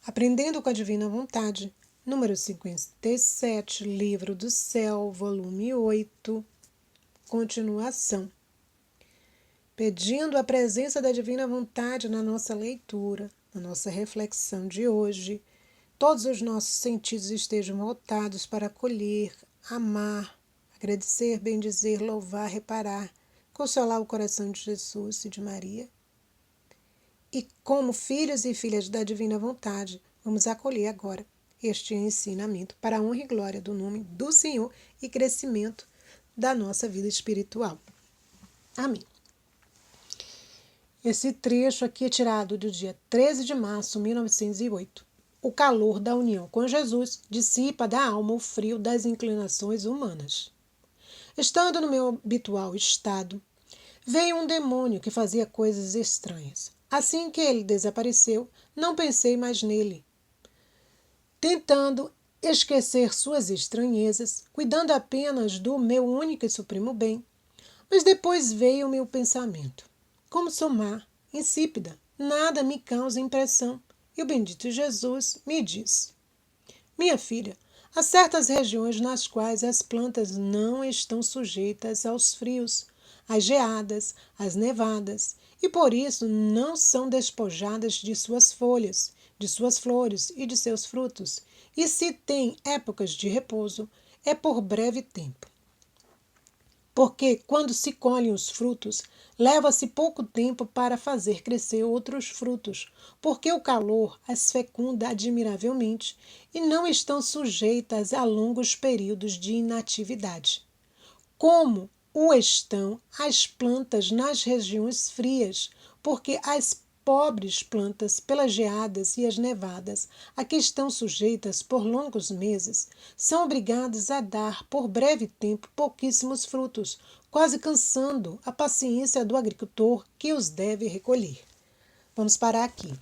Aprendendo com a Divina Vontade, número 57, Livro do Céu, volume 8, continuação. Pedindo a presença da Divina Vontade na nossa leitura, na nossa reflexão de hoje, todos os nossos sentidos estejam voltados para acolher, amar, agradecer, bendizer, louvar, reparar, consolar o coração de Jesus e de Maria. E como filhos e filhas da Divina Vontade, vamos acolher agora este ensinamento para a honra e glória do nome do Senhor e crescimento da nossa vida espiritual. Amém. Esse trecho aqui é tirado do dia 13 de março de 1908. O calor da união com Jesus dissipa da alma o frio das inclinações humanas. Estando no meu habitual estado, veio um demônio que fazia coisas estranhas. Assim que ele desapareceu, não pensei mais nele. Tentando esquecer suas estranhezas, cuidando apenas do meu único e supremo bem. Mas depois veio o meu pensamento. Como sou má, insípida, nada me causa impressão. E o bendito Jesus me disse: minha filha, há certas regiões nas quais as plantas não estão sujeitas aos frios, às geadas, às nevadas, e por isso não são despojadas de suas folhas, de suas flores e de seus frutos, e se têm épocas de repouso, é por breve tempo. Porque, quando se colhem os frutos, leva-se pouco tempo para fazer crescer outros frutos, porque o calor as fecunda admiravelmente e não estão sujeitas a longos períodos de inatividade. Como o estão as plantas nas regiões frias, porque as pobres plantas, pelas geadas e as nevadas, a que estão sujeitas por longos meses, são obrigadas a dar por breve tempo pouquíssimos frutos, quase cansando a paciência do agricultor que os deve recolher. Vamos parar aqui.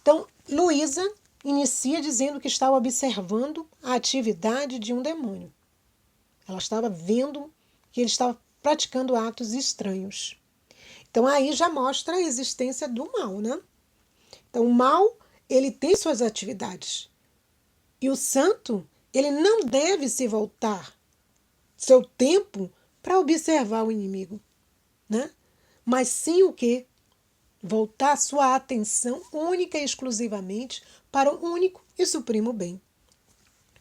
Então, Luísa inicia dizendo que estava observando a atividade de um demônio. Ela estava vendo que ele estava praticando atos estranhos. Então aí já mostra a existência do mal, né? Então o mal, ele tem suas atividades. E o santo, ele não deve se voltar seu tempo para observar o inimigo, né? Mas sim o quê? Voltar sua atenção única e exclusivamente para o único e supremo bem.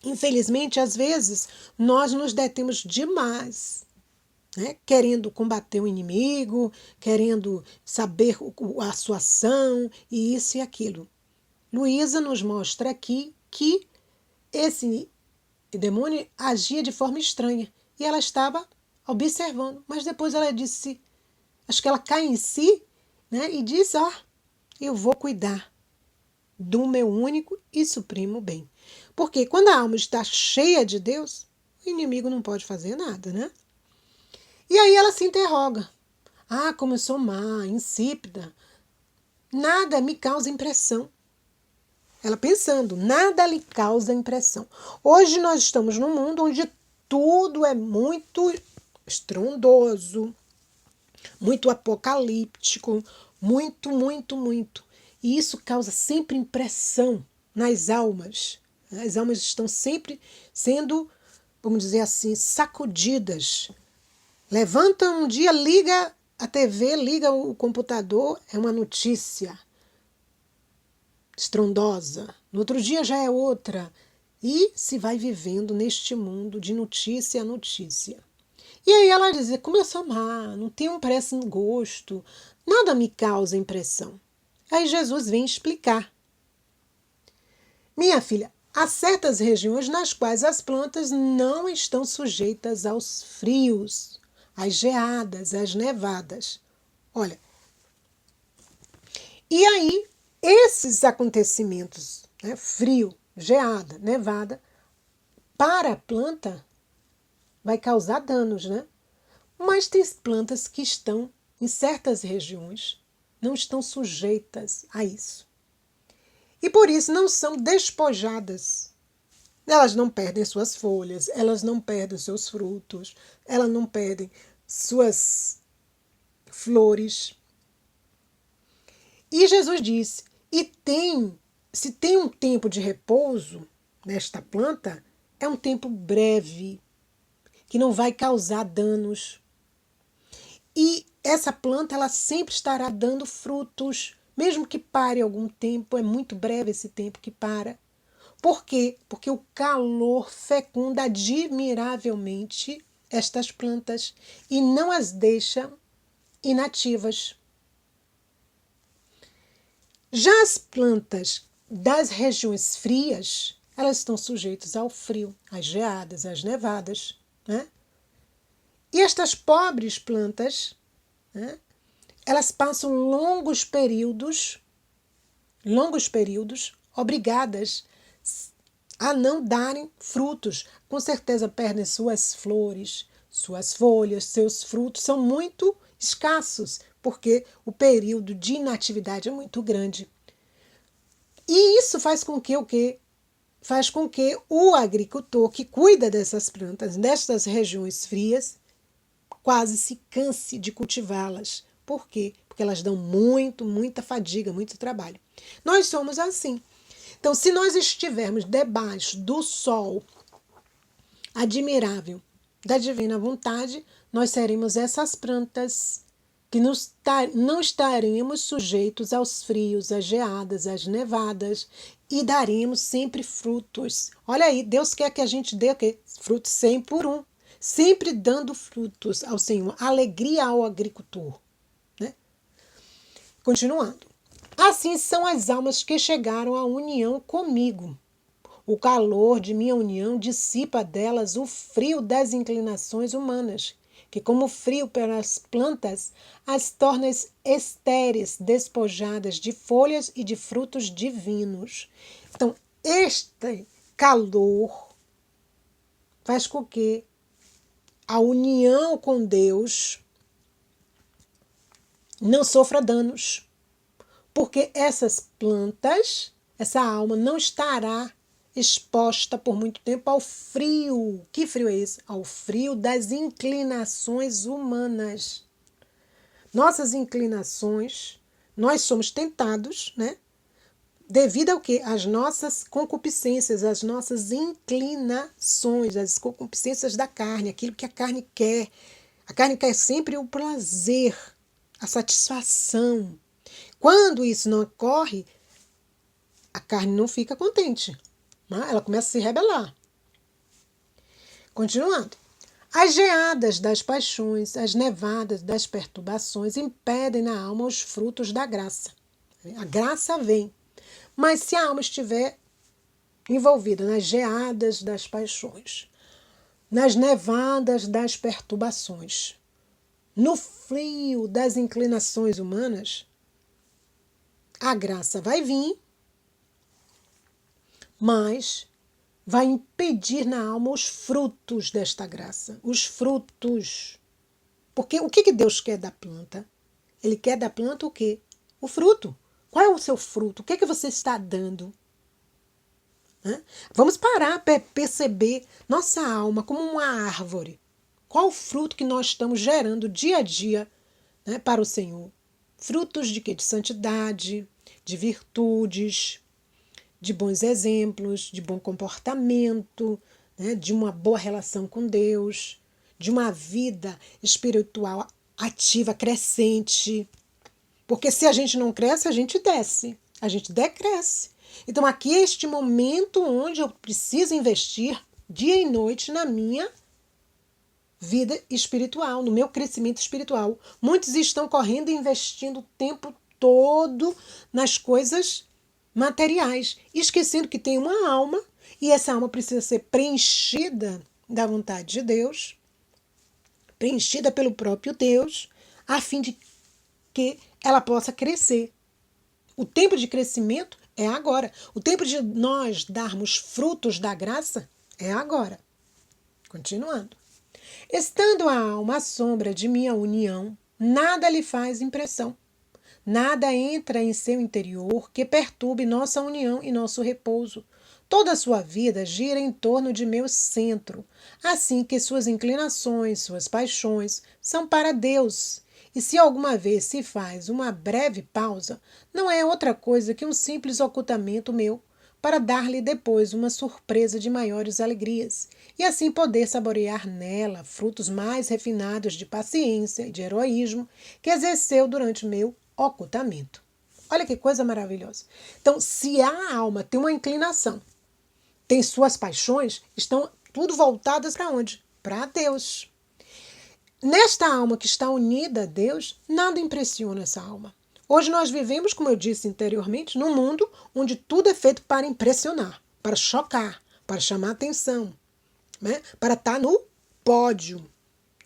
Infelizmente, às vezes, nós nos detemos demais, né? Querendo combater o inimigo, querendo saber a sua ação e isso e aquilo. Luísa nos mostra aqui que esse demônio agia de forma estranha e ela estava observando, mas depois ela disse, acho que ela cai em si, né? E diz, eu vou cuidar do meu único e supremo bem. Porque quando a alma está cheia de Deus, o inimigo não pode fazer nada, né? E aí ela se interroga. Como eu sou má, insípida. Nada me causa impressão. Ela pensando, nada lhe causa impressão. Hoje nós estamos num mundo onde tudo é muito estrondoso, muito apocalíptico, muito. E isso causa sempre impressão nas almas. As almas estão sempre sendo, vamos dizer assim, sacudidas. Levanta um dia, liga a TV, liga o computador, é uma notícia estrondosa. No outro dia já é outra. E se vai vivendo neste mundo de notícia a notícia. E aí ela diz, como eu sou má, não tenho pressa no gosto, nada me causa impressão. Aí Jesus vem explicar. Minha filha, há certas regiões nas quais as plantas não estão sujeitas aos frios, às geadas, às nevadas. Olha, e aí esses acontecimentos, né, frio, geada, nevada, para a planta vai causar danos, né? Mas tem plantas que estão em certas regiões, não estão sujeitas a isso. E por isso não são despojadas. Elas não perdem suas folhas, elas não perdem seus frutos, elas não perdem suas flores. E Jesus disse, e tem se tem um tempo de repouso nesta planta, é um tempo breve, que não vai causar danos. E essa planta, ela sempre estará dando frutos, mesmo que pare algum tempo, é muito breve esse tempo que para. Por quê? Porque o calor fecunda admiravelmente estas plantas e não as deixa inativas. Já as plantas das regiões frias, elas estão sujeitas ao frio, às geadas, às nevadas, né? E estas pobres plantas, né, elas passam longos períodos obrigadas a não darem frutos. Com certeza perdem suas flores, suas folhas, seus frutos são muito escassos, porque o período de inatividade é muito grande. E isso faz com que o quê? Faz com que o agricultor que cuida dessas plantas, destas regiões frias, quase se canse de cultivá-las. Por quê? Porque elas dão muita fadiga, muito trabalho. Nós somos assim. Então, se nós estivermos debaixo do sol admirável da divina vontade, nós seremos essas plantas que não estaremos sujeitos aos frios, às geadas, às nevadas e daremos sempre frutos. Olha aí, Deus quer que a gente dê o quê? Frutos 100 por 1. Sempre dando frutos ao Senhor, alegria ao agricultor. Né? Continuando. Assim são as almas que chegaram à união comigo. O calor de minha união dissipa delas o frio das inclinações humanas, que, como frio pelas plantas, as torna estéreis, despojadas de folhas e de frutos divinos. Então, este calor faz com que a união com Deus não sofra danos. Porque essas plantas, essa alma não estará exposta por muito tempo ao frio. Que frio é esse? Ao frio das inclinações humanas. Nossas inclinações, nós somos tentados, né? Devido ao quê? Às nossas concupiscências, às nossas inclinações, as concupiscências da carne, aquilo que a carne quer. A carne quer sempre o prazer, a satisfação. Quando isso não ocorre, a carne não fica contente. Né? Ela começa a se rebelar. Continuando. As geadas das paixões, as nevadas das perturbações impedem na alma os frutos da graça. A graça vem. Mas se a alma estiver envolvida nas geadas das paixões, nas nevadas das perturbações, no frio das inclinações humanas, a graça vai vir, mas vai impedir na alma os frutos desta graça. Os frutos. Porque o que Deus quer da planta? Ele quer da planta o quê? O fruto. Qual é o seu fruto? O que você está dando? Vamos parar para perceber nossa alma como uma árvore. Qual o fruto que nós estamos gerando dia a dia, né, para o Senhor? Frutos de quê? De santidade, de virtudes, de bons exemplos, de bom comportamento, né, de uma boa relação com Deus, de uma vida espiritual ativa, crescente. Porque se a gente não cresce, a gente desce, a gente decresce. Então aqui é este momento onde eu preciso investir dia e noite na minha vida espiritual, no meu crescimento espiritual. Muitos estão correndo e investindo o tempo todo nas coisas materiais, esquecendo que tem uma alma e essa alma precisa ser preenchida da vontade de Deus, preenchida pelo próprio Deus, a fim de que ela possa crescer. O tempo de crescimento é agora. O tempo de nós darmos frutos da graça é agora. Continuando. Estando a alma à sombra de minha união, nada lhe faz impressão. Nada entra em seu interior que perturbe nossa união e nosso repouso. Toda a sua vida gira em torno de meu centro, assim que suas inclinações, suas paixões são para Deus, E se alguma vez se faz uma breve pausa, não é outra coisa que um simples ocultamento meu para dar-lhe depois uma surpresa de maiores alegrias, e assim poder saborear nela frutos mais refinados de paciência e de heroísmo que exerceu durante o meu ocultamento. Olha que coisa maravilhosa. Então, se a alma tem uma inclinação, tem suas paixões, estão tudo voltadas para onde? Para Deus. Nesta alma que está unida a Deus, nada impressiona essa alma. Hoje nós vivemos, como eu disse anteriormente, num mundo onde tudo é feito para impressionar, para chocar, para chamar atenção, né? Para estar no pódio,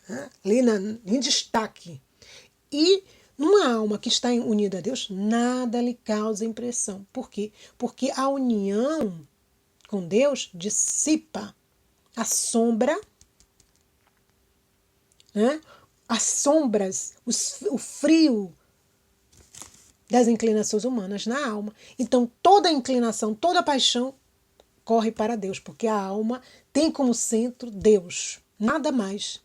né? Ali em destaque. E numa alma que está unida a Deus, nada lhe causa impressão. Por quê? Porque a união com Deus dissipa a sombra, né? As sombras, o frio das inclinações humanas na alma. Então, toda inclinação, toda paixão corre para Deus, porque a alma tem como centro Deus, nada mais.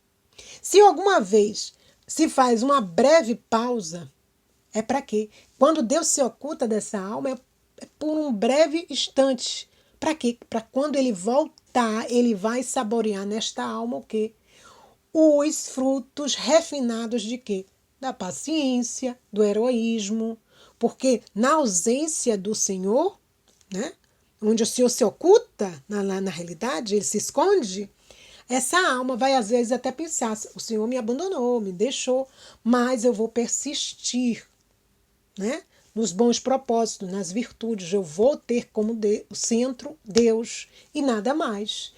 Se alguma vez se faz uma breve pausa, é para quê? Quando Deus se oculta dessa alma, é por um breve instante. Para quê? Para quando ele voltar, ele vai saborear nesta alma o quê? Os frutos refinados de quê? Da paciência, do heroísmo, porque na ausência do Senhor, né, onde o Senhor se oculta na realidade, ele se esconde, essa alma vai às vezes até pensar, o Senhor me abandonou, me deixou, mas eu vou persistir, né, nos bons propósitos, nas virtudes, eu vou ter como o centro Deus e nada mais.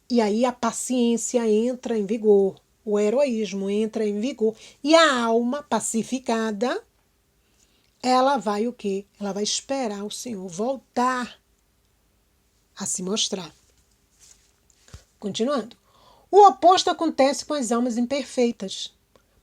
E aí a paciência entra em vigor, o heroísmo entra em vigor. E a alma pacificada, ela vai o quê? Ela vai esperar o Senhor voltar a se mostrar. Continuando. O oposto acontece com as almas imperfeitas.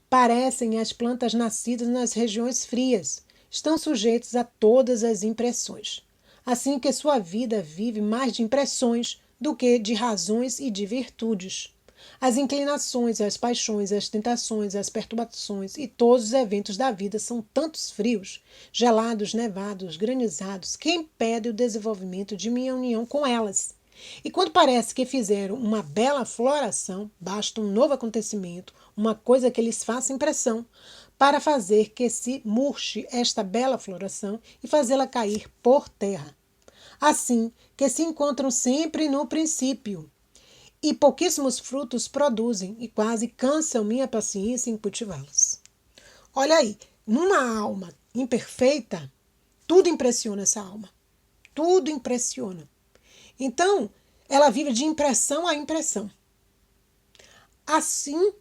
Parecem as plantas nascidas nas regiões frias. Estão sujeitos a todas as impressões. Assim que sua vida vive mais de impressões do que de razões e de virtudes. As inclinações, as paixões, as tentações, as perturbações e todos os eventos da vida são tantos frios, gelados, nevados, granizados, que impedem o desenvolvimento de minha união com elas. E quando parece que fizeram uma bela floração, basta um novo acontecimento, uma coisa que lhes faça impressão, para fazer que se murche esta bela floração e fazê-la cair por terra. Assim que se encontram sempre no princípio, e pouquíssimos frutos produzem, e quase cansam minha paciência em cultivá-los. Olha aí, numa alma imperfeita, tudo impressiona essa alma. Tudo impressiona. Então, ela vive de impressão a impressão. Assim,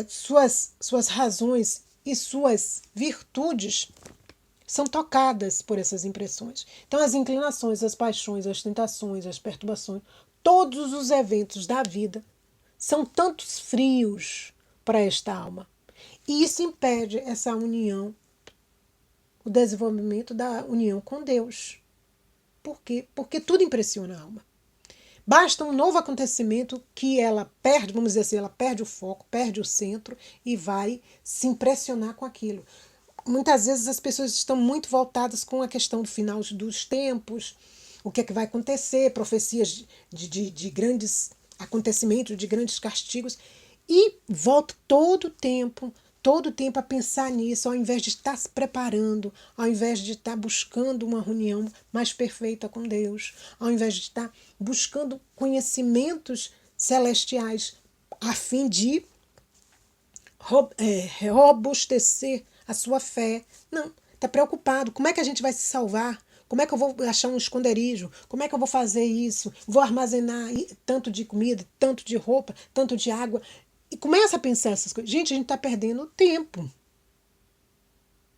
suas razões e suas virtudes são tocadas por essas impressões. Então, as inclinações, as paixões, as tentações, as perturbações, todos os eventos da vida são tantos frios para esta alma. E isso impede essa união, o desenvolvimento da união com Deus. Por quê? Porque tudo impressiona a alma. Basta um novo acontecimento que ela perde, vamos dizer assim, ela perde o foco, perde o centro e vai se impressionar com aquilo. Muitas vezes as pessoas estão muito voltadas com a questão do final dos tempos, o que é que vai acontecer, profecias de grandes acontecimentos, de grandes castigos, e volta todo o tempo a pensar nisso, ao invés de estar se preparando, ao invés de estar buscando uma reunião mais perfeita com Deus, ao invés de estar buscando conhecimentos celestiais a fim de robustecer a sua fé. Não, está preocupado. Como é que a gente vai se salvar? Como é que eu vou achar um esconderijo? Como é que eu vou fazer isso? Vou armazenar tanto de comida, tanto de roupa, tanto de água. E começa a pensar essas coisas. Gente, a gente está perdendo tempo.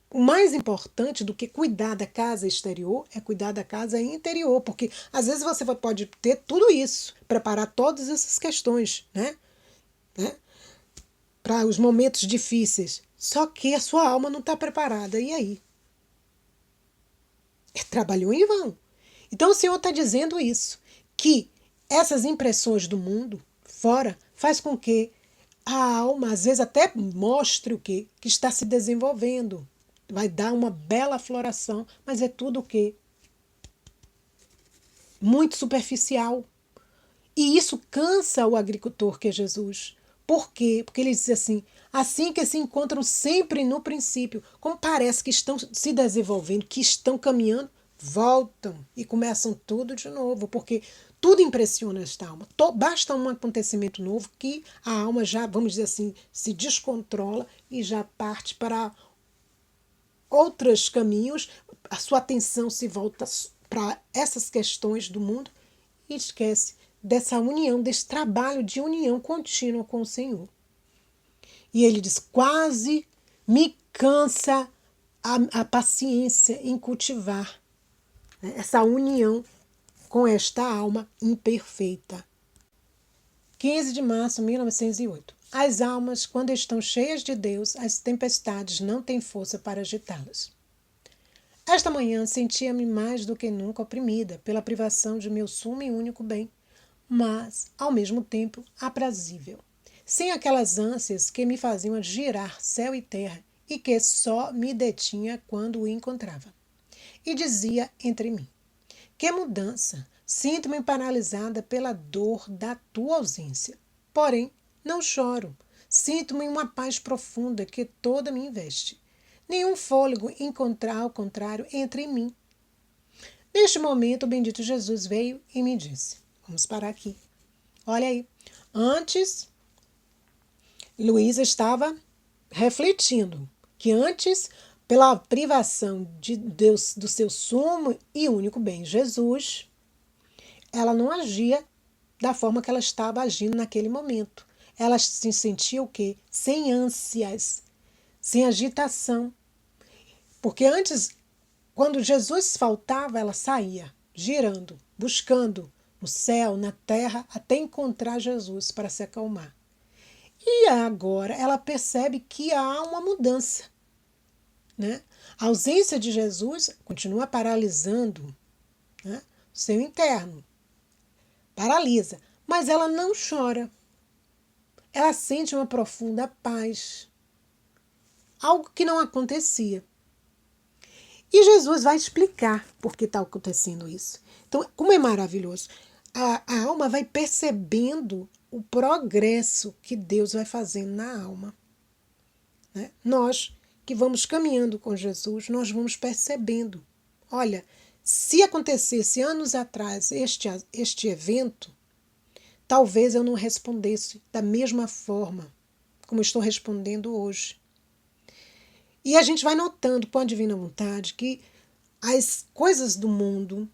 O mais importante do que cuidar da casa exterior é cuidar da casa interior. Porque às vezes você pode ter tudo isso, preparar todas essas questões, né? Para os momentos difíceis. Só que a sua alma não está preparada. E aí? Trabalhou em vão. Então o Senhor está dizendo isso, que essas impressões do mundo fora faz com que a alma às vezes até mostre o quê? Que está se desenvolvendo. Vai dar uma bela floração, mas é tudo o quê? Muito superficial. E isso cansa o agricultor que é Jesus. Por quê? Porque ele diz assim que se encontram sempre no princípio, como parece que estão se desenvolvendo, que estão caminhando, voltam e começam tudo de novo, porque tudo impressiona esta alma. Basta um acontecimento novo que a alma já, vamos dizer assim, se descontrola e já parte para outros caminhos, a sua atenção se volta para essas questões do mundo e esquece dessa união, desse trabalho de união contínua com o Senhor. E ele diz: quase me cansa a paciência em cultivar, né, essa união com esta alma imperfeita. 15 de março de 1908. As almas, quando estão cheias de Deus, as tempestades não têm força para agitá-las. Esta manhã sentia-me mais do que nunca oprimida pela privação de meu sumo e único bem, mas, ao mesmo tempo, aprazível, sem aquelas ânsias que me faziam girar céu e terra e que só me detinha quando o encontrava. E dizia entre mim: que mudança! Sinto-me paralisada pela dor da tua ausência. Porém, não choro. Sinto-me uma paz profunda que toda me investe. Nenhum fôlego encontrar, ao contrário, entra em mim. Neste momento, o bendito Jesus veio e me disse: vamos parar aqui. Olha aí. Antes, Luísa estava refletindo que antes, pela privação de Deus do seu sumo e único bem, Jesus, ela não agia da forma que ela estava agindo naquele momento. Ela se sentia o quê? Sem ânsias, sem agitação. Porque antes, quando Jesus faltava, ela saía, girando, buscando no céu, na terra, até encontrar Jesus para se acalmar. E agora ela percebe que há uma mudança, né? A ausência de Jesus continua paralisando, né, o seu interno. Paralisa, mas ela não chora. Ela sente uma profunda paz. Algo que não acontecia. E Jesus vai explicar por que está acontecendo isso. Então, como é maravilhoso. A alma vai percebendo o progresso que Deus vai fazendo na alma, né? Nós que vamos caminhando com Jesus, nós vamos percebendo. Olha, se acontecesse anos atrás este evento, talvez eu não respondesse da mesma forma como estou respondendo hoje. E a gente vai notando com a divina vontade que as coisas do mundo,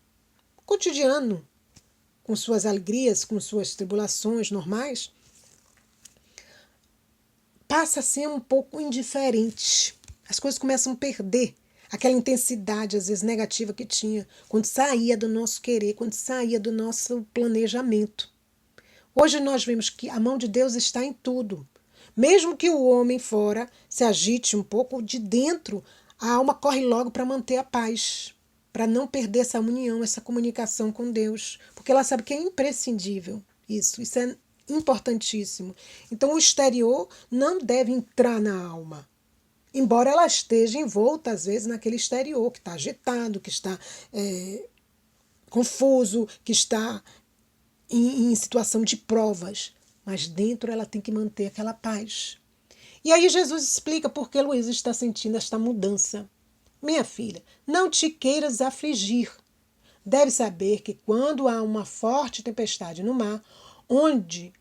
cotidiano, com suas alegrias, com suas tribulações normais, passa a ser um pouco indiferente. As coisas começam a perder aquela intensidade, às vezes negativa, que tinha quando saía do nosso querer, quando saía do nosso planejamento. Hoje nós vemos que a mão de Deus está em tudo. Mesmo que o homem fora se agite um pouco, de dentro a alma corre logo para manter a paz, para não perder essa união, essa comunicação com Deus, porque ela sabe que é imprescindível isso é importantíssimo. Então o exterior não deve entrar na alma, embora ela esteja envolta às vezes naquele exterior que está agitado, que está confuso, que está em situação de provas, mas dentro ela tem que manter aquela paz. E aí Jesus explica por que Luísa está sentindo esta mudança. Minha filha, não te queiras afligir. Deve saber que quando há uma forte tempestade no mar, onde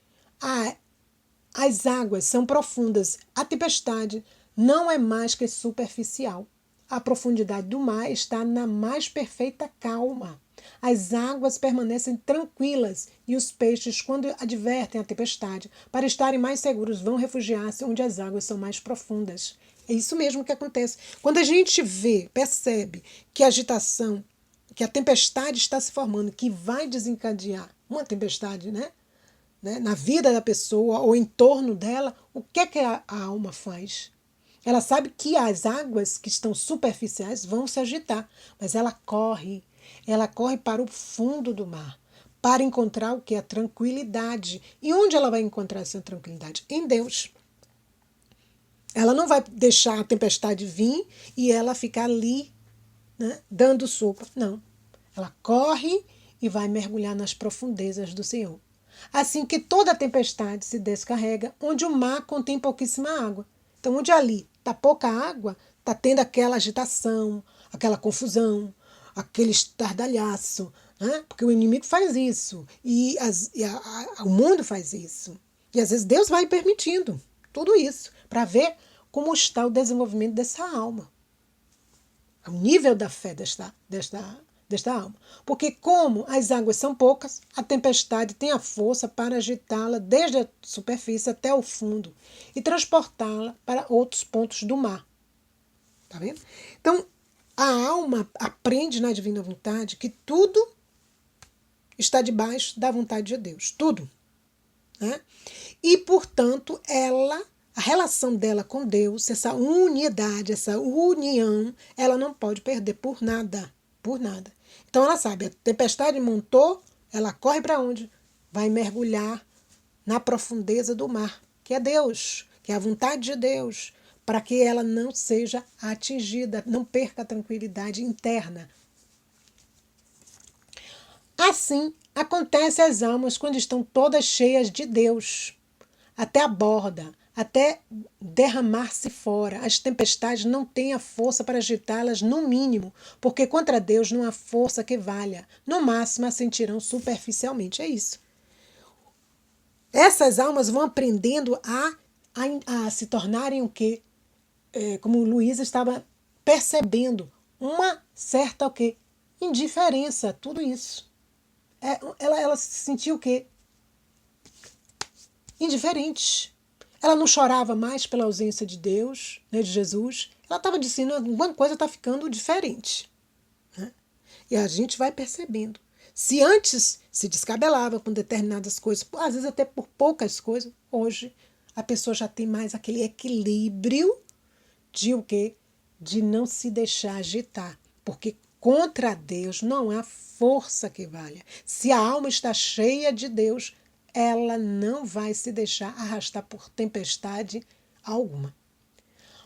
as águas são profundas, a tempestade não é mais que superficial. A profundidade do mar está na mais perfeita calma. As águas permanecem tranquilas e os peixes, quando advertem a tempestade, para estarem mais seguros, vão refugiar-se onde as águas são mais profundas. É isso mesmo que acontece. Quando a gente vê, percebe que a agitação, que a tempestade está se formando, que vai desencadear uma tempestade, né, na vida da pessoa ou em torno dela, o que é que a alma faz? Ela sabe que as águas que estão superficiais vão se agitar, mas ela corre para o fundo do mar, para encontrar o que? A tranquilidade. E onde ela vai encontrar essa tranquilidade? Em Deus. Ela não vai deixar a tempestade vir e ela ficar ali, né, dando sopa. Não. Ela corre e vai mergulhar nas profundezas do Senhor. Assim que toda a tempestade se descarrega, onde o mar contém pouquíssima água. Então, onde ali está pouca água, está tendo aquela agitação, aquela confusão, aquele estardalhaço, né? Porque o inimigo faz isso, o mundo faz isso. E às vezes Deus vai permitindo tudo isso, para ver como está o desenvolvimento dessa alma, o nível da fé desta alma. Porque como as águas são poucas, a tempestade tem a força para agitá-la desde a superfície até o fundo e transportá-la para outros pontos do mar. Tá vendo? Então, a alma aprende na divina vontade que tudo está debaixo da vontade de Deus. Tudo. Né? E, portanto, a relação dela com Deus, essa unidade, essa união, ela não pode perder por nada. Por nada. Então ela sabe, a tempestade montou, ela corre para onde? Vai mergulhar na profundeza do mar, que é Deus, que é a vontade de Deus, para que ela não seja atingida, não perca a tranquilidade interna. Assim, acontece às almas quando estão todas cheias de Deus, até a borda, até derramar-se fora. As tempestades não têm a força para agitá-las no mínimo, porque contra Deus não há força que valha. No máximo, a sentirão superficialmente. É isso. Essas almas vão aprendendo a se tornarem o quê? Como Luísa estava percebendo, uma certa o quê? Indiferença, tudo isso. Ela se sentiu o quê? Indiferente. Ela não chorava mais pela ausência de Deus, né, de Jesus. Ela estava dizendo, alguma coisa está ficando diferente. Né? E a gente vai percebendo. Se antes se descabelava com determinadas coisas, às vezes até por poucas coisas, hoje a pessoa já tem mais aquele equilíbrio de o quê? De não se deixar agitar. Porque contra Deus não há força que valha. Se a alma está cheia de Deus, ela não vai se deixar arrastar por tempestade alguma.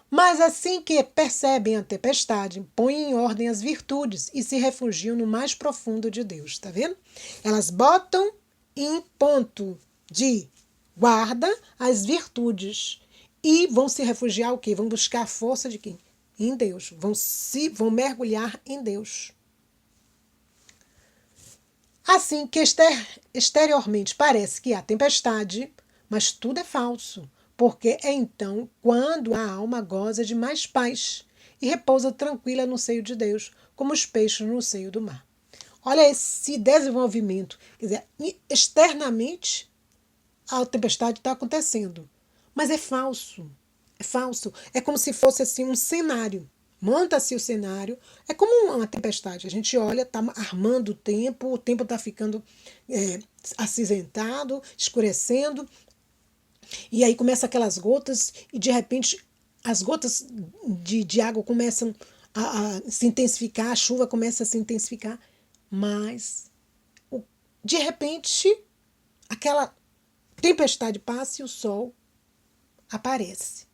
Mas assim que percebem a tempestade, põem em ordem as virtudes e se refugiam no mais profundo de Deus, tá vendo? Elas botam em ponto de guarda as virtudes e vão se refugiar o quê? Vão buscar a força de quem? Em Deus. Vão mergulhar em Deus. Assim que exteriormente parece que há tempestade, mas tudo é falso, porque é então quando a alma goza de mais paz e repousa tranquila no seio de Deus, como os peixes no seio do mar. Olha esse desenvolvimento. Quer dizer, externamente a tempestade está acontecendo, mas é falso. É falso. É como se fosse assim um cenário. Monta-se o cenário, é como uma tempestade. A gente olha, está armando o tempo está ficando acinzentado, escurecendo, e aí começa aquelas gotas, e de repente as gotas de água começam a se intensificar, a chuva começa a se intensificar, mas de repente aquela tempestade passa e o sol aparece.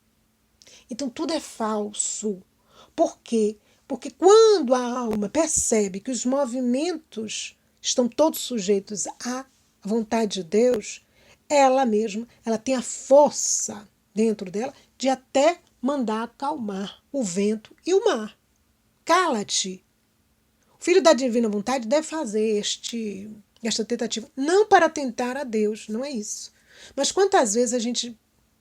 Então tudo é falso. Por quê? Porque quando a alma percebe que os movimentos estão todos sujeitos à vontade de Deus, ela mesma, ela tem a força dentro dela de até mandar acalmar o vento e o mar. Cala-te. O filho da divina vontade deve fazer esta tentativa, não para tentar a Deus, não é isso. Mas quantas vezes a gente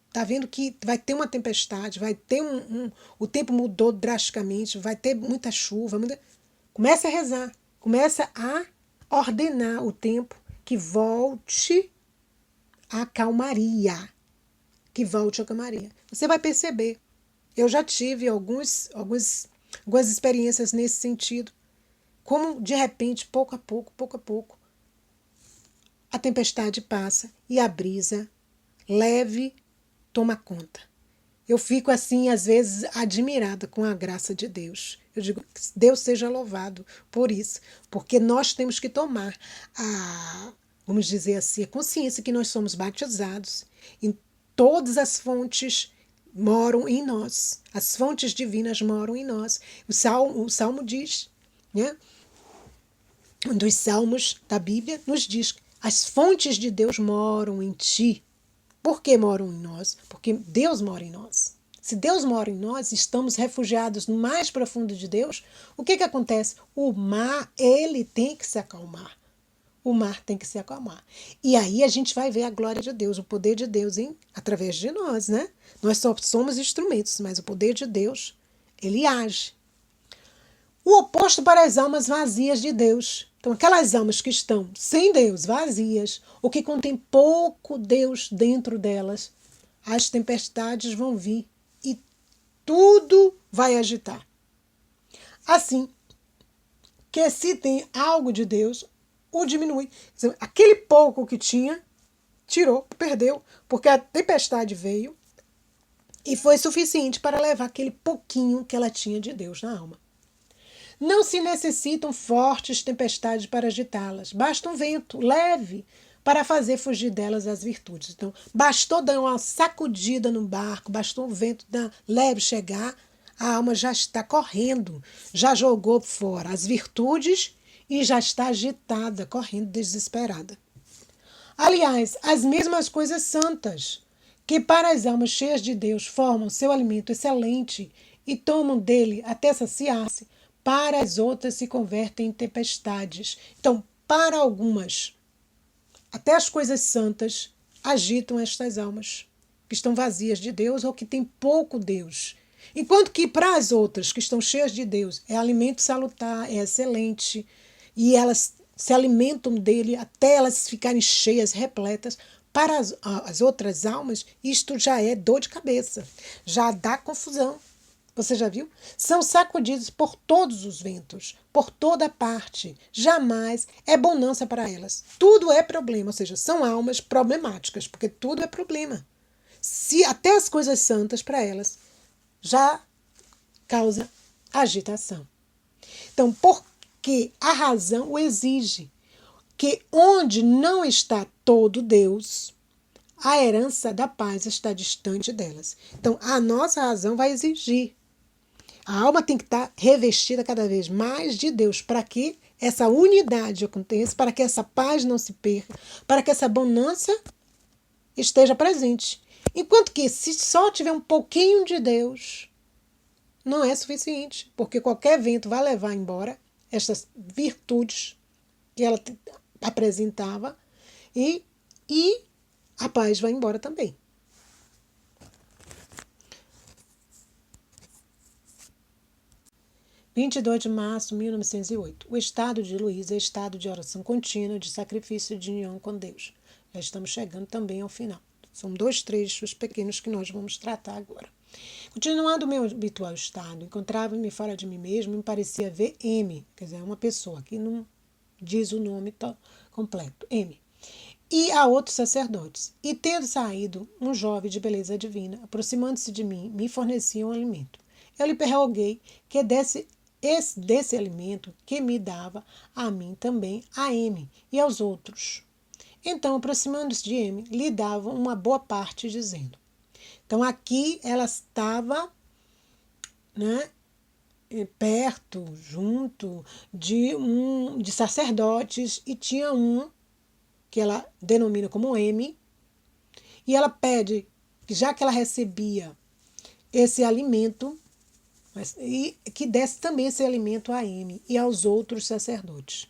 está vendo que vai ter uma tempestade, vai ter o tempo mudou drasticamente, vai ter muita chuva. Começa a rezar, começa a ordenar o tempo que volte à calmaria. Que volte à calmaria. Você vai perceber. Eu já tive algumas experiências nesse sentido. Como, de repente, pouco a pouco, a tempestade passa e a brisa leve toma conta. Eu fico assim, às vezes, admirada com a graça de Deus. Eu digo, Deus seja louvado por isso, porque nós temos que tomar vamos dizer assim, a consciência que nós somos batizados em todas as fontes moram em nós. As fontes divinas moram em nós. O Salmo diz, né? Um dos salmos da Bíblia nos diz: as fontes de Deus moram em ti. Por que moram em nós? Porque Deus mora em nós. Se Deus mora em nós, estamos refugiados no mais profundo de Deus, o que acontece? O mar, ele tem que se acalmar. O mar tem que se acalmar. E aí a gente vai ver a glória de Deus, o poder de Deus através de nós, né? Nós só somos instrumentos, mas o poder de Deus, ele age. O oposto para as almas vazias de Deus. Então, aquelas almas que estão sem Deus, vazias, ou que contêm pouco Deus dentro delas, as tempestades vão vir e tudo vai agitar. Assim, que se tem algo de Deus, o diminui. Aquele pouco que tinha, tirou, perdeu, porque a tempestade veio e foi suficiente para levar aquele pouquinho que ela tinha de Deus na alma. Não se necessitam fortes tempestades para agitá-las. Basta um vento leve para fazer fugir delas as virtudes. Então, bastou dar uma sacudida no barco, bastou um vento leve chegar, a alma já está correndo, já jogou fora as virtudes e já está agitada, correndo desesperada. Aliás, as mesmas coisas santas, que para as almas cheias de Deus formam seu alimento excelente e tomam dele até saciar-se, para as outras se convertem em tempestades. Então, para algumas, até as coisas santas agitam estas almas, que estão vazias de Deus ou que têm pouco Deus. Enquanto que para as outras, que estão cheias de Deus, é alimento salutar, é excelente, e elas se alimentam dele até elas ficarem cheias, repletas. Para as outras almas, isto já é dor de cabeça, já dá confusão. Você já viu? São sacudidos por todos os ventos, por toda parte. Jamais é bonança para elas. Tudo é problema, ou seja, são almas problemáticas, porque tudo é problema. Se até as coisas santas para elas já causa agitação. Então, porque a razão o exige, que onde não está todo Deus, a herança da paz está distante delas. Então, a nossa razão vai exigir. A alma tem que estar revestida cada vez mais de Deus para que essa unidade aconteça, para que essa paz não se perca, para que essa bonança esteja presente. Enquanto que se só tiver um pouquinho de Deus, não é suficiente, porque qualquer vento vai levar embora essas virtudes que ela apresentava e a paz vai embora também. 22 de março de 1908. O estado de Luísa é estado de oração contínua, de sacrifício de união com Deus. Já estamos chegando também ao final. São 2 trechos pequenos que nós vamos tratar agora. Continuando o meu habitual estado, encontrava-me fora de mim mesmo e me parecia ver M, quer dizer, uma pessoa, que não diz o nome completo, M. E a outros sacerdotes. E tendo saído um jovem de beleza divina, aproximando-se de mim, me fornecia um alimento. Eu lhe perroguei que desse alimento que me dava a mim também, a M e aos outros. Então, aproximando-se de M, lhe davam uma boa parte, dizendo. Então, aqui ela estava, né, perto, junto de sacerdotes, e tinha um que ela denomina como M, e ela pede, já que ela recebia esse alimento, e que desse também esse alimento a M e aos outros sacerdotes.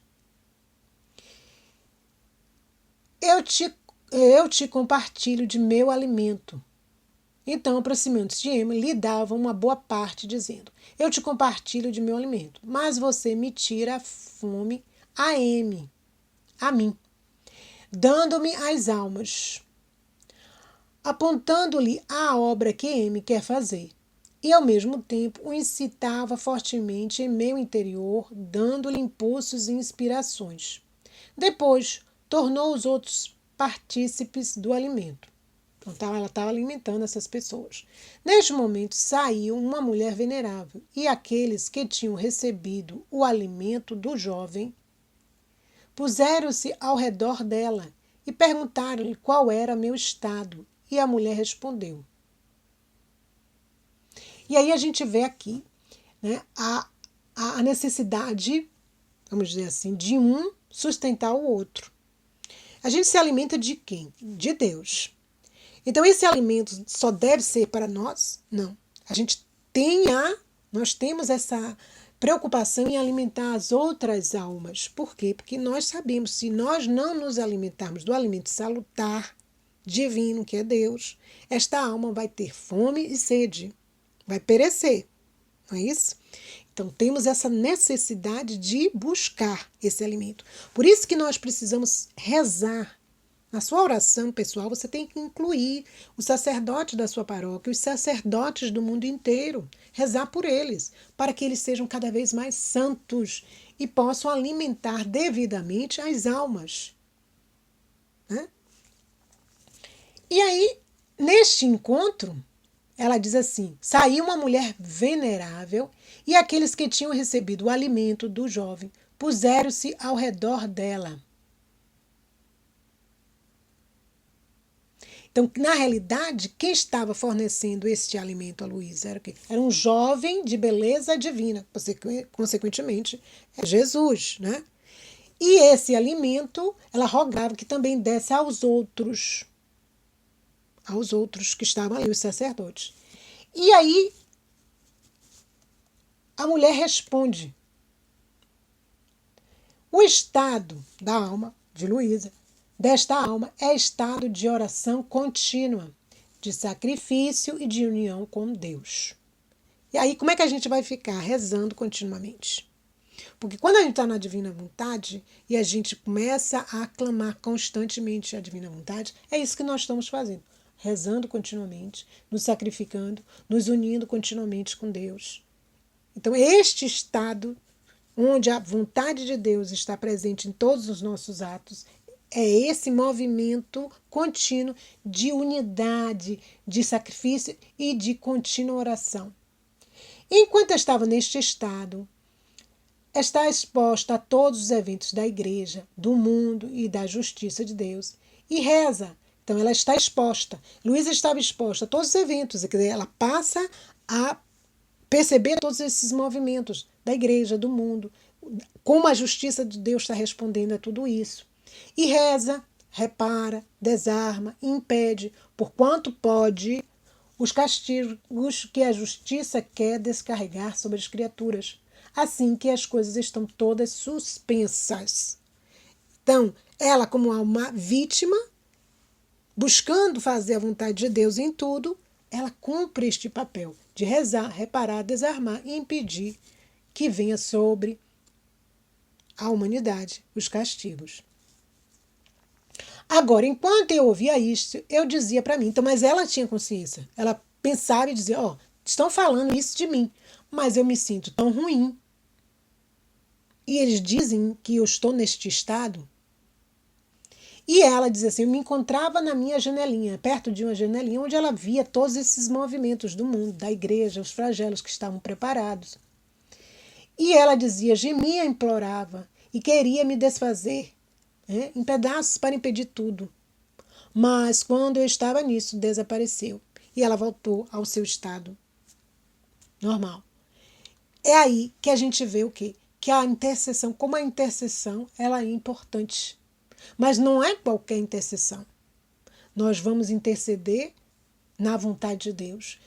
Eu te compartilho de meu alimento. Então, aproximando-se de M, lhe dava uma boa parte, dizendo, eu te compartilho de meu alimento, mas você me tira a fome a M, a mim, dando-me as almas, apontando-lhe a obra que M quer fazer. E, ao mesmo tempo, o incitava fortemente em meu interior, dando-lhe impulsos e inspirações. Depois, tornou os outros partícipes do alimento. Então ela estava alimentando essas pessoas. Neste momento saiu uma mulher venerável, e aqueles que tinham recebido o alimento do jovem puseram-se ao redor dela e perguntaram-lhe qual era meu estado. E a mulher respondeu. E aí a gente vê aqui, né, a necessidade, vamos dizer assim, de um sustentar o outro. A gente se alimenta de quem? De Deus. Então esse alimento só deve ser para nós? Não. Nós temos essa preocupação em alimentar as outras almas. Por quê? Porque nós sabemos, se nós não nos alimentarmos do alimento salutar, divino, que é Deus, esta alma vai ter fome e sede, vai perecer, não é isso? Então temos essa necessidade de buscar esse alimento. Por isso que nós precisamos rezar. Na sua oração pessoal, você tem que incluir o sacerdote da sua paróquia, os sacerdotes do mundo inteiro, rezar por eles, para que eles sejam cada vez mais santos e possam alimentar devidamente as almas. Né? E aí, neste encontro, ela diz assim: saiu uma mulher venerável e aqueles que tinham recebido o alimento do jovem puseram-se ao redor dela. Então, na realidade, quem estava fornecendo este alimento a Luísa era o quê? Era um jovem de beleza divina, consequentemente, é Jesus, né? E esse alimento, ela rogava que também desse aos outros que estavam ali, os sacerdotes. E aí, a mulher responde. O estado da alma de Luísa, desta alma, é estado de oração contínua, de sacrifício e de união com Deus. E aí, como é que a gente vai ficar? Rezando continuamente. Porque quando a gente está na divina vontade e a gente começa a aclamar constantemente a divina vontade, é isso que nós estamos fazendo. Rezando continuamente, nos sacrificando, nos unindo continuamente com Deus. Então, este estado onde a vontade de Deus está presente em todos os nossos atos, é esse movimento contínuo de unidade, de sacrifício e de contínua oração. Enquanto eu estava neste estado, está exposta a todos os eventos da igreja, do mundo e da justiça de Deus, e reza. Então ela está exposta. Luísa estava exposta a todos os eventos, quer dizer, ela passa a perceber todos esses movimentos da igreja, do mundo, como a justiça de Deus está respondendo a tudo isso. E reza, repara, desarma, impede, por quanto pode, os castigos que a justiça quer descarregar sobre as criaturas, assim que as coisas estão todas suspensas. Então, ela como uma vítima, buscando fazer a vontade de Deus em tudo, ela cumpre este papel de rezar, reparar, desarmar e impedir que venha sobre a humanidade os castigos. Agora, enquanto eu ouvia isso, eu dizia para mim, então, mas ela tinha consciência. Ela pensava e dizia, estão falando isso de mim, mas eu me sinto tão ruim. E eles dizem que eu estou neste estado. E ela diz assim, eu me encontrava na minha janelinha, perto de uma janelinha, onde ela via todos esses movimentos do mundo, da igreja, os flagelos que estavam preparados. E ela dizia, gemia, implorava e queria me desfazer em pedaços para impedir tudo. Mas quando eu estava nisso, desapareceu. E ela voltou ao seu estado normal. É aí que a gente vê o quê? Que a intercessão, como a intercessão, ela é importante. Mas não é qualquer intercessão. Nós vamos interceder na vontade de Deus.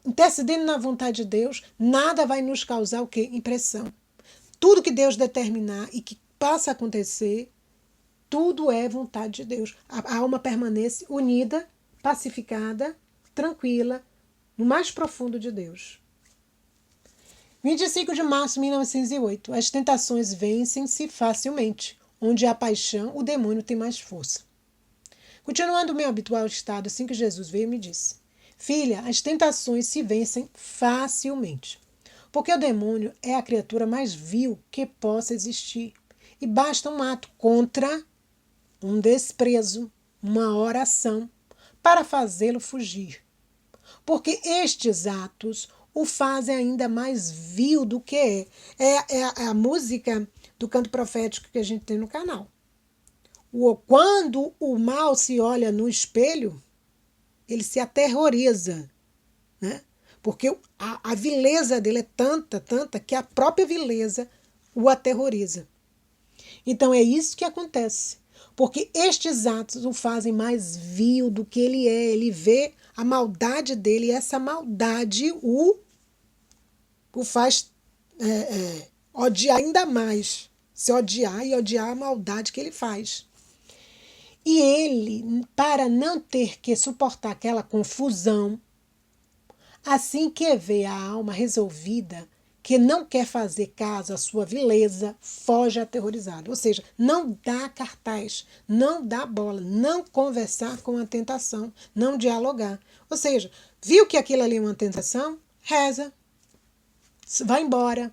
Intercedendo na vontade de Deus, nada vai nos causar o quê? Impressão. Tudo que Deus determinar e que passa a acontecer, tudo é vontade de Deus. A alma permanece unida, pacificada, tranquila, no mais profundo de Deus. 25 de março de 1908. As tentações vencem-se facilmente. Onde há paixão, o demônio tem mais força. Continuando o meu habitual estado, assim que Jesus veio, me disse: Filha, as tentações se vencem facilmente. Porque o demônio é a criatura mais vil que possa existir. E basta um ato contra, um desprezo, uma oração, para fazê-lo fugir. Porque estes atos o fazem ainda mais vil do que é. É a música do canto profético que a gente tem no canal. Quando o mal se olha no espelho, ele se aterroriza, né? Porque a vileza dele é tanta, que a própria vileza o aterroriza. Então é isso que acontece. Porque estes atos o fazem mais vil do que ele é. Ele vê a maldade dele e essa maldade o faz odiar ainda mais. Se odiar e odiar a maldade que ele faz. E ele, para não ter que suportar aquela confusão, assim que vê a alma resolvida, que não quer fazer caso à sua vileza, foge aterrorizado. Ou seja, não dá cartaz, não dá bola, não conversar com a tentação, não dialogar. Ou seja, viu que aquilo ali é uma tentação? Reza, vai embora,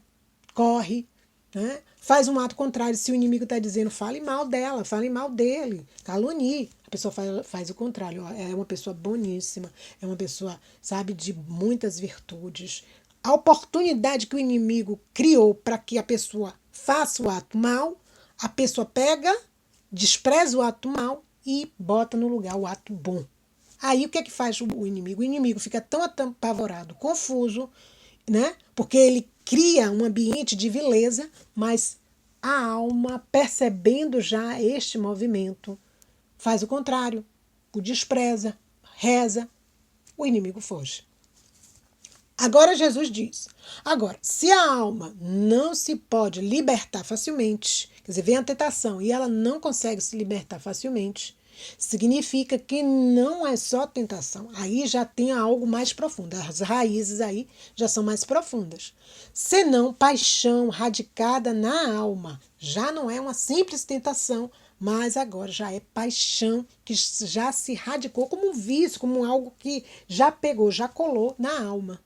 corre, né? Faz um ato contrário. Se o inimigo está dizendo, fale mal dela, fale mal dele, calunie. A pessoa faz o contrário. É uma pessoa boníssima, é uma pessoa, sabe, de muitas virtudes. A oportunidade que o inimigo criou para que a pessoa faça o ato mal, a pessoa pega, despreza o ato mal e bota no lugar o ato bom. Aí o que é que faz o inimigo? O inimigo fica tão apavorado, confuso, né? Porque ele cria um ambiente de vileza, mas a alma, percebendo já este movimento, faz o contrário, o despreza, reza, o inimigo foge. Agora Jesus diz, agora, se a alma não se pode libertar facilmente, quer dizer, vem a tentação e ela não consegue se libertar facilmente, significa que não é só tentação, aí já tem algo mais profundo, as raízes aí já são mais profundas. Senão paixão radicada na alma, já não é uma simples tentação, mas agora já é paixão que já se radicou como um vício, como algo que já pegou, já colou na alma.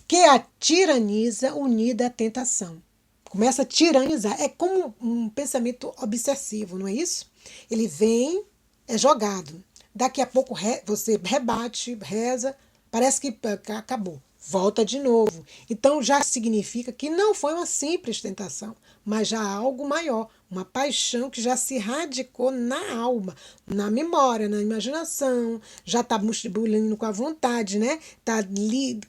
Que a tiraniza unida à tentação. Começa a tiranizar, é como um pensamento obsessivo, não é isso? Ele vem, é jogado. Daqui a pouco você rebate, reza, parece que acabou. Volta de novo. Então já significa que não foi uma simples tentação, mas já algo maior, uma paixão que já se radicou na alma, na memória, na imaginação, já está multiplicando com a vontade, né? Está ali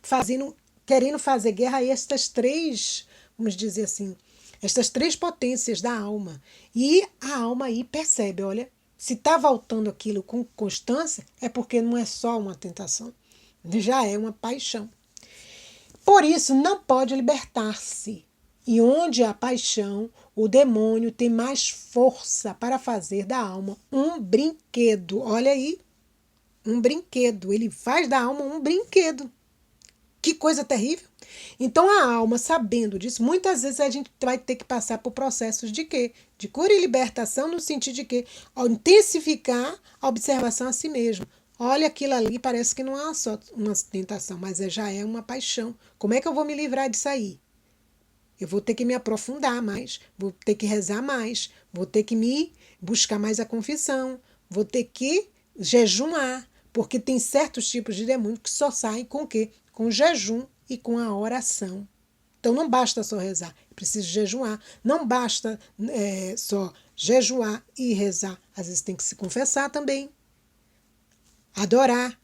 querendo fazer guerra a estas três, vamos dizer assim, estas três potências da alma. E a alma aí percebe, olha, se está voltando aquilo com constância, é porque não é só uma tentação, já é uma paixão. Por isso, não pode libertar-se. E onde há paixão, o demônio tem mais força para fazer da alma um brinquedo. Olha aí, um brinquedo. Ele faz da alma um brinquedo. Que coisa terrível. Então, a alma, sabendo disso, muitas vezes a gente vai ter que passar por processos de quê? De cura e libertação, no sentido de quê? Ao intensificar a observação a si mesmo. Olha, aquilo ali parece que não é só uma tentação, mas já é uma paixão. Como é que eu vou me livrar disso aí? Eu vou ter que me aprofundar mais, vou ter que rezar mais, vou ter que me buscar mais a confissão, vou ter que jejuar, porque tem certos tipos de demônio que só saem com o quê? Com o jejum e com a oração. Então não basta só rezar, é preciso jejuar. Não basta só jejuar e rezar. Às vezes tem que se confessar também. Adorar,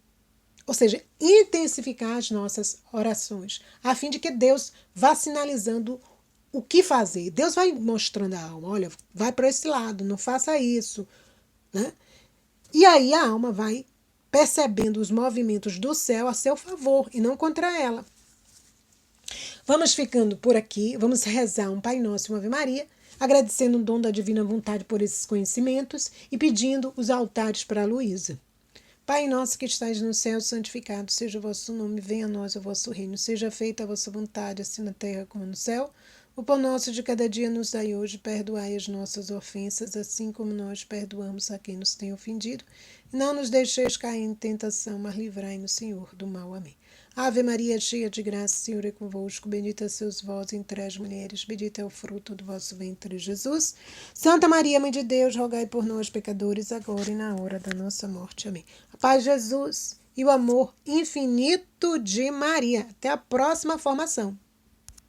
ou seja, intensificar as nossas orações, a fim de que Deus vá sinalizando o que fazer. Deus vai mostrando a alma, olha, vai para esse lado, não faça isso, né? E aí a alma vai percebendo os movimentos do céu a seu favor e não contra ela. Vamos ficando por aqui, vamos rezar um Pai Nosso e uma Ave Maria, agradecendo o dom da divina vontade por esses conhecimentos e pedindo os altares para a Luísa. Pai nosso que estais no céu, santificado seja o vosso nome, venha a nós o vosso reino, seja feita a vossa vontade, assim na terra como no céu. O pão nosso de cada dia nos dai hoje, perdoai as nossas ofensas, assim como nós perdoamos a quem nos tem ofendido. E não nos deixeis cair em tentação, mas livrai-nos, Senhor, do mal. Amém. Ave Maria, cheia de graça, o Senhor é convosco. Bendita sois vós entre as mulheres, bendito é o fruto do vosso ventre, Jesus. Santa Maria, Mãe de Deus, rogai por nós, pecadores, agora e na hora da nossa morte. Amém. A paz de Jesus e o amor infinito de Maria. Até a próxima formação.